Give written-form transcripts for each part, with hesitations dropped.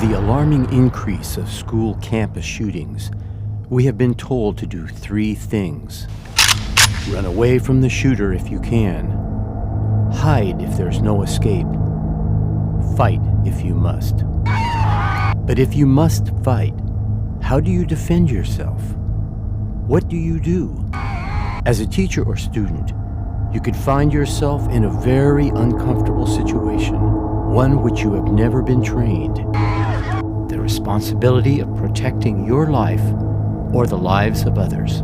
With the alarming increase of school campus shootings, we have been told to do 3 things. Run away from the shooter if you can. Hide if there's no escape. Fight if you must. But if you must fight, how do you defend yourself? What do you do? As a teacher or student, you could find yourself in a very uncomfortable situation, one which you have never been trained. The responsibility of protecting your life or the lives of others.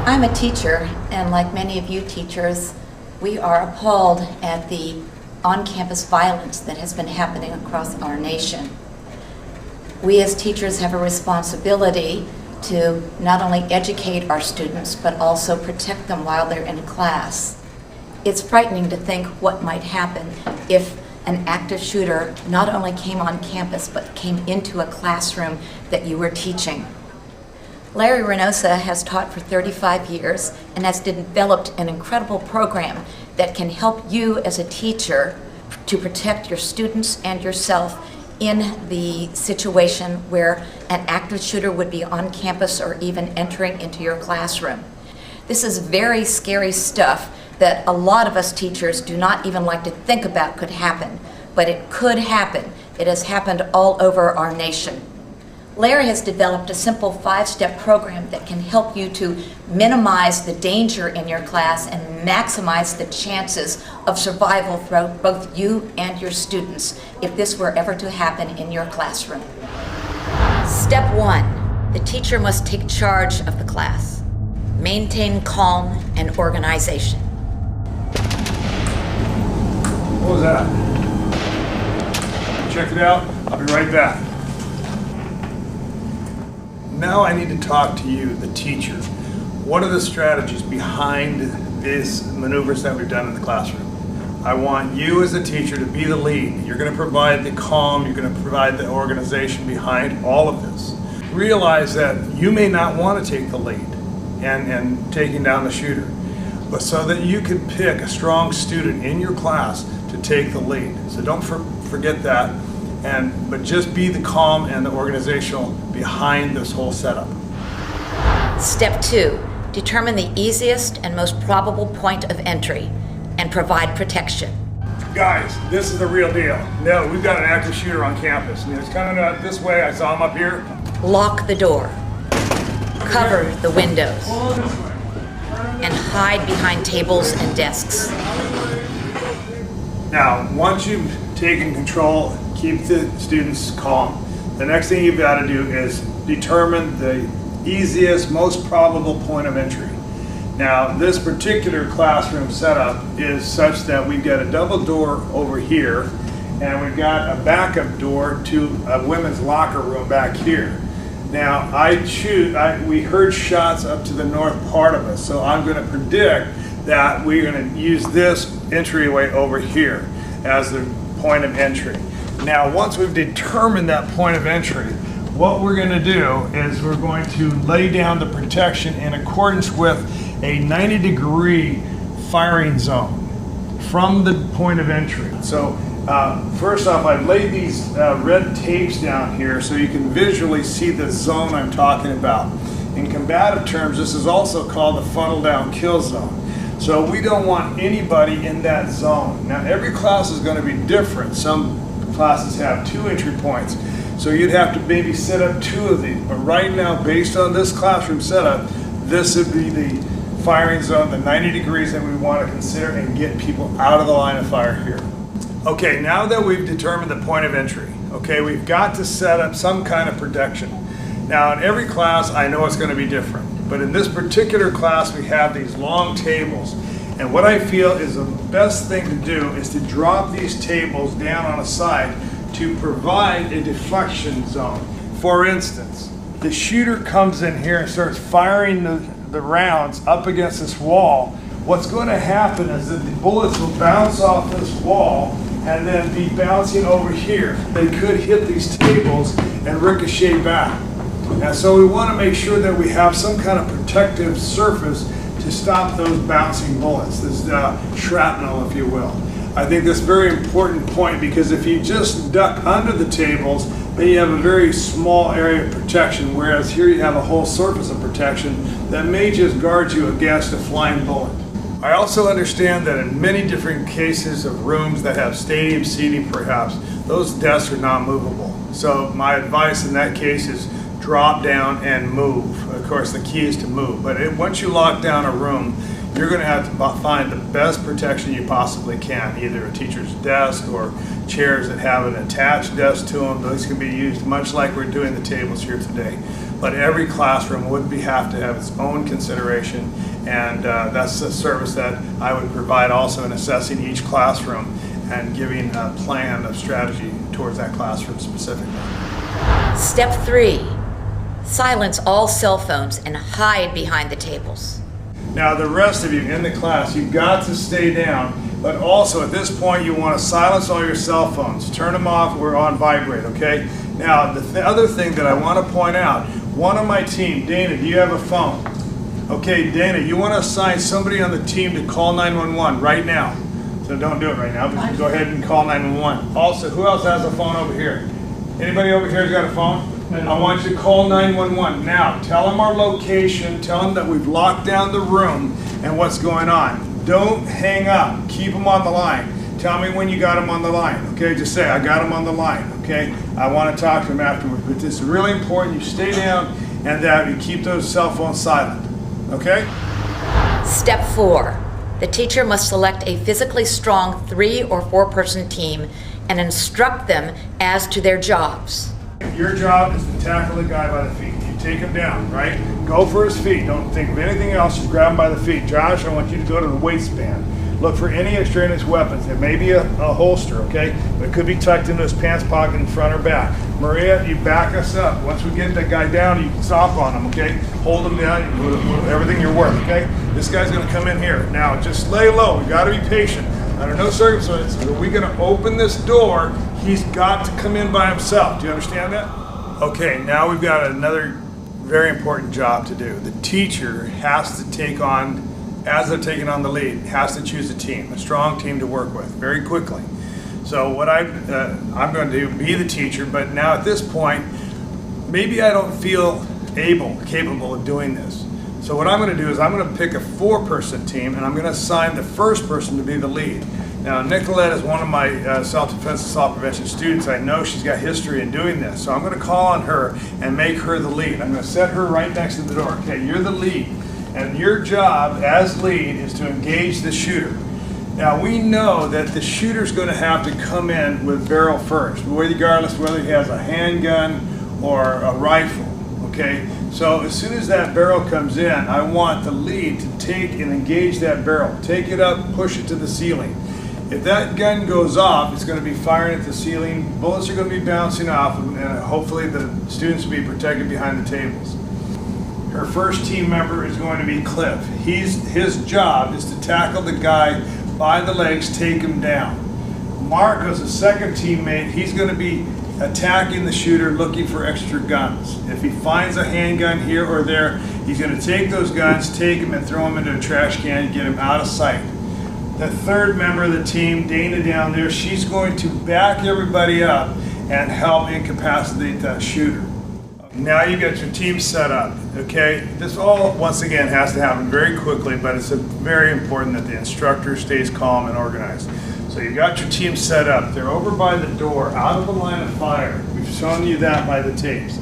I'm a teacher, and like many of you teachers, we are appalled at the on-campus violence that has been happening across our nation. We as teachers have a responsibility to not only educate our students, but also protect them while they're in class. It's frightening to think what might happen if an active shooter not only came on campus, but came into a classroom that you were teaching. Larry Reynosa has taught for 35 years and has developed an incredible program that can help you as a teacher to protect your students and yourself in the situation where an active shooter would be on campus or even entering into your classroom. This is very scary stuff that a lot of us teachers do not even like to think about could happen, but it could happen. It has happened all over our nation. Larry has developed a simple 5-step program that can help you to minimize the danger in your class and maximize the chances of survival for both you and your students if this were ever to happen in your classroom. Step 1, the teacher must take charge of the class. Maintain calm and organization. What was that? Check it out. I'll be right back. Now I need to talk to you, the teacher. What are the strategies behind these maneuvers that we've done in the classroom? I want you as a teacher to be the lead. You're going to provide the calm, you're going to provide the organization behind all of this. Realize that you may not want to take the lead and taking down the shooter, but so that you can pick a strong student in your class to take the lead. So don't forget that. But just be the calm and the organizational behind this whole setup. Step 2, determine the easiest and most probable point of entry and provide protection. Guys, this is the real deal. No, we've got an active shooter on campus. And he's coming out this way. I saw him up here. Lock the door. Cover the windows. And hide behind tables and desks. Now, once you've taken control, keep the students calm. The next thing you've got to do is determine the easiest, most probable point of entry. Now, this particular classroom setup is such that we've got a double door over here, and we've got a backup door to a women's locker room back here. Now, we heard shots up to the north part of us, so I'm going to predict that we're going to use this entryway over here as the point of entry. Now, once we've determined that point of entry, what we're going to do is we're going to lay down the protection in accordance with a 90-degree firing zone from the point of entry. So first off, I've laid these red tapes down here so you can visually see the zone I'm talking about. In combative terms, this is also called the funnel down kill zone. So we don't want anybody in that zone. Now, every class is going to be different. Some classes have 2 entry points, so you'd have to maybe set up 2 of these. But right now, based on this classroom setup, this would be the firing zone, the 90 degrees that we want to consider and get people out of the line of fire here. Okay, now that we've determined the point of entry, okay, we've got to set up some kind of protection. Now, in every class, I know it's going to be different, but in this particular class, we have these long tables. And what I feel is the best thing to do is to drop these tables down on a side to provide a deflection zone. For instance, the shooter comes in here and starts firing the rounds up against this wall. What's going to happen is that the bullets will bounce off this wall and then be bouncing over here. They could hit these tables and ricochet back. And so we want to make sure that we have some kind of protective surface to stop those bouncing bullets, this shrapnel, if you will. I think that's a very important point, because if you just duck under the tables, but you have a very small area of protection, whereas here you have a whole surface of protection that may just guard you against a flying bullet. I also understand that in many different cases of rooms that have stadium seating perhaps, those desks are not movable. So my advice in that case is drop down and move. Of course, the key is to move, but once you lock down a room, you're going to have to find the best protection you possibly can, either a teacher's desk or chairs that have an attached desk to them. Those can be used much like we're doing the tables here today. But every classroom would have to have its own consideration, and that's a service that I would provide also in assessing each classroom and giving a plan of strategy towards that classroom specifically. Step 3, silence all cell phones and hide behind the tables. Now the rest of you in the class, you've got to stay down, but also at this point you want to silence all your cell phones. Turn them off or on vibrate, okay? Now the other thing that I want to point out, one on my team, Dana, do you have a phone? Okay, Dana, you want to assign somebody on the team to call 911 right now. So don't do it right now, but go ahead and call 911. Also, who else has a phone over here? Anybody over here has got a phone? I want you to call 911. Now, tell them our location, tell them that we've locked down the room and what's going on. Don't hang up. Keep them on the line. Tell me when you got them on the line, okay? Just say, I got them on the line, okay? I want to talk to them afterwards. But it's really important you stay down and that you keep those cell phones silent, okay? Step 4, the teacher must select a physically strong 3 or 4 person team and instruct them as to their jobs. Your job is to tackle the guy by the feet. You take him down, right? Go for his feet. Don't think of anything else. Just grab him by the feet. Josh, I want you to go to the waistband. Look for any extraneous weapons. It may be a holster, okay? But it could be tucked into his pants pocket in front or back. Maria, you back us up. Once we get that guy down, you can stop on him, okay? Hold him down, you put everything you're worth, okay? This guy's gonna come in here. Now, just lay low. We gotta be patient. Under no circumstances are we gonna open this door. He's got to come in by himself. Do you understand that? Okay, now we've got another very important job to do. The teacher has to take on, as they're taking on the lead, has to choose a team, a strong team to work with very quickly. So what I'm going to do, be the teacher, but now at this point, maybe I don't feel capable of doing this. So what I'm going to do is I'm going to pick a 4-person team and I'm going to assign the first person to be the lead. Now Nicolette is one of my self-defense and self-prevention students. I know she's got history in doing this, so I'm going to call on her and make her the lead. I'm going to set her right next to the door. Okay, you're the lead. And your job as lead is to engage the shooter. Now we know that the shooter's going to have to come in with barrel first, regardless whether he has a handgun or a rifle, okay? So as soon as that barrel comes in, I want the lead to take and engage that barrel. Take it up, push it to the ceiling. If that gun goes off, it's going to be firing at the ceiling. Bullets are going to be bouncing off, and hopefully the students will be protected behind the tables. Her first team member is going to be Cliff. His job is to tackle the guy by the legs, take him down. Marco's a second teammate. He's going to be attacking the shooter, looking for extra guns. If he finds a handgun here or there, he's going to take those guns, take them, and throw them into a trash can and get him out of sight. The third member of the team, Dana down there, she's going to back everybody up and help incapacitate that shooter. Now you got your team set up, okay? This all, once again, has to happen very quickly, but it's very important that the instructor stays calm and organized. So you got your team set up. They're over by the door, out of the line of fire. We've shown you that by the tapes.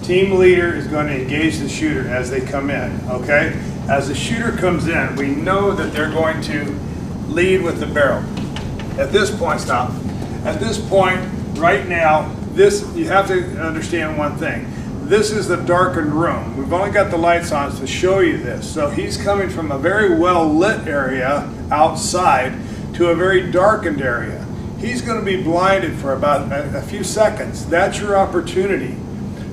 Team leader is going to engage the shooter as they come in, okay? As the shooter comes in, we know that they're going to lead with the barrel. At this point, stop. At this point, right now, you have to understand one thing. This is the darkened room. We've only got the lights on to show you this. So he's coming from a very well lit area outside to a very darkened area. He's going to be blinded for about a few seconds. That's your opportunity.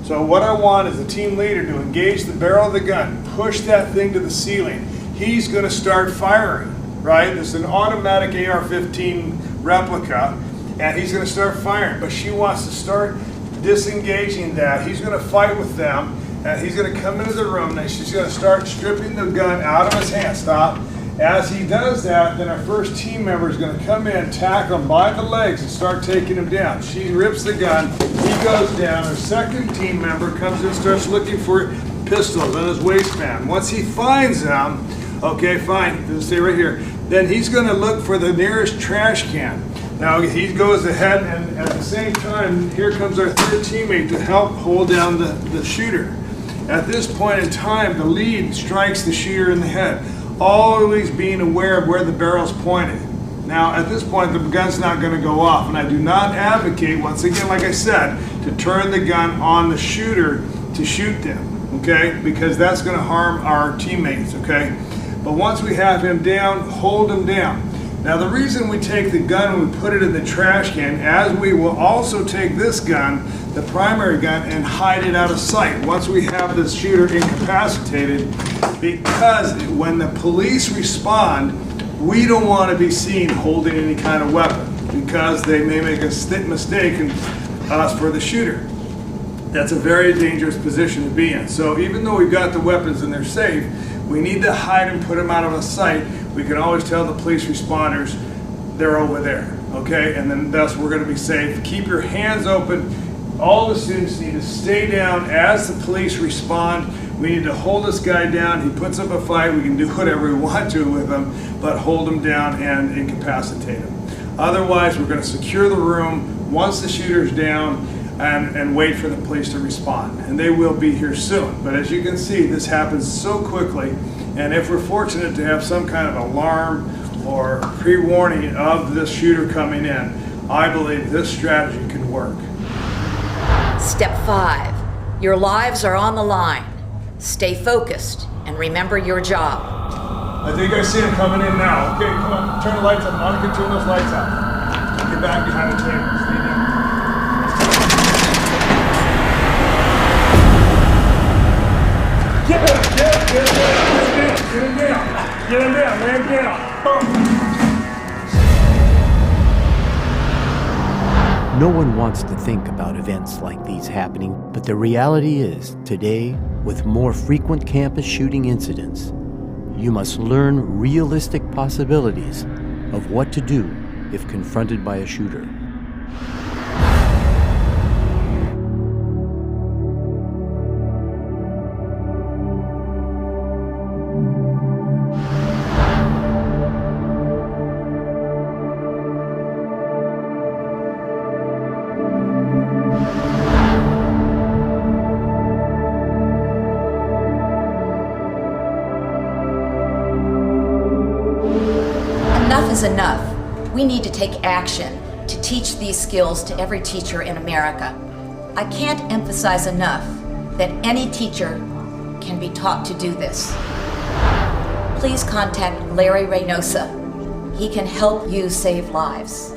So what I want is the team leader to engage the barrel of the gun, push that thing to the ceiling. He's going to start firing, right? This is an automatic AR-15 replica, and he's going to start firing. But she wants to start disengaging that. He's going to fight with them, and he's going to come into the room, and she's going to start stripping the gun out of his hand. Stop. As he does that, then our first team member is going to come in, tackle him by the legs, and start taking him down. She rips the gun, he goes down. Our second team member comes in and starts looking for pistols in his waistband. Once he finds them, okay, fine, let's stay right here. Then he's going to look for the nearest trash can. Now he goes ahead, and at the same time, here comes our third teammate to help hold down the shooter. At this point in time, the lead strikes the shooter in the head, always being aware of where the barrel's pointed. Now, at this point, the gun's not going to go off, and I do not advocate, once again, like I said, to turn the gun on the shooter to shoot them, okay? Because that's going to harm our teammates, okay? But once we have him down, hold him down. Now, the reason we take the gun and we put it in the trash can, as we will also take this gun, the primary gun, and hide it out of sight once we have the shooter incapacitated, because when the police respond, we don't want to be seen holding any kind of weapon, because they may make a mistake and us for the shooter. That's a very dangerous position to be in. So even though we've got the weapons and they're safe, we need to hide and put them out of the sight. We can always tell the police responders they're over there, okay? And then thus we're going to be safe. Keep your hands open. All the students need to stay down as the police respond. We need to hold this guy down. He puts up a fight. We can do whatever we want to with him, but hold him down and incapacitate him. Otherwise, we're going to secure the room once the shooter's down and wait for the police to respond. And they will be here soon. But as you can see, this happens so quickly. And if we're fortunate to have some kind of alarm or pre-warning of this shooter coming in, I believe this strategy can work. Step 5. Your lives are on the line. Stay focused and remember your job. I think I see him coming in now. Okay, come on, turn the lights on. Monica, turn those lights out. Get back behind the table. Stay down. Get him down, lay him down. Boom. No one wants to think about events like these happening, but the reality is, today, with more frequent campus shooting incidents, you must learn realistic possibilities of what to do if confronted by a shooter. Enough is enough. We need to take action to teach these skills to every teacher in America. I can't emphasize enough that any teacher can be taught to do this. Please contact Larry Reynosa. He can help you save lives.